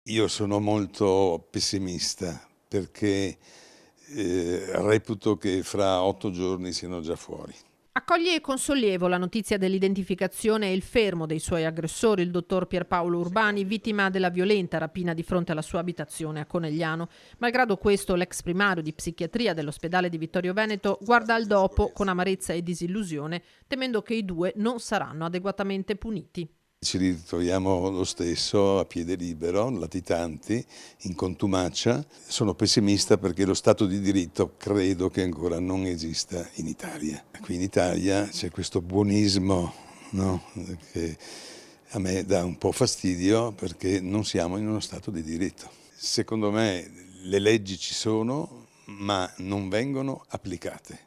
Io sono molto pessimista perché, reputo che fra 8 giorni siano già fuori. Accoglie con sollievo la notizia dell'identificazione e il fermo dei suoi aggressori, il dottor Pierpaolo Urbani, vittima della violenta rapina di fronte alla sua abitazione a Conegliano. Malgrado questo, l'ex primario di psichiatria dell'ospedale di Vittorio Veneto guarda al dopo con amarezza e disillusione, temendo che i due non saranno adeguatamente puniti. Ci ritroviamo lo stesso a piede libero, latitanti, in contumacia. Sono pessimista perché lo Stato di diritto credo che ancora non esista in Italia. Qui in Italia c'è questo buonismo, no? Che a me dà un po' fastidio perché non siamo in uno Stato di diritto. Secondo me le leggi ci sono, ma non vengono applicate.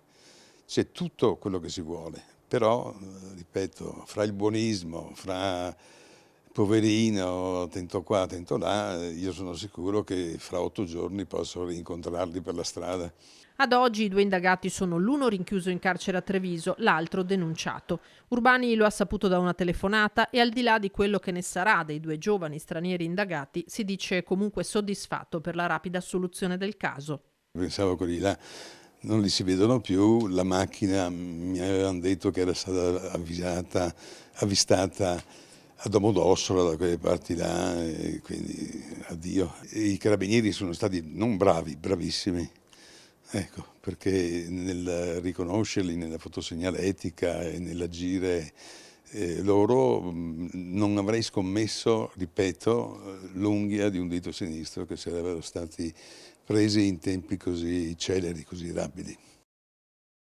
C'è tutto quello che si vuole, però, ripeto, fra il buonismo, fra poverino, tento qua, tento là, io sono sicuro che fra 8 giorni posso rincontrarli per la strada. Ad oggi i due indagati sono l'uno rinchiuso in carcere a Treviso, l'altro denunciato. Urbani lo ha saputo da una telefonata e al di là di quello che ne sarà dei due giovani stranieri indagati, si dice comunque soddisfatto per la rapida soluzione del caso. Pensavo quelli là non li si vedono più, la macchina mi avevano detto che era stata avvistata a Domodossola, da quelle parti là, e quindi addio. E i carabinieri sono stati non bravi, bravissimi. Ecco, perché nel riconoscerli nella fotosegnaletica e nell'agire loro, non avrei scommesso, ripeto, l'unghia di un dito sinistro che sarebbero stati presi in tempi così celeri, così rapidi.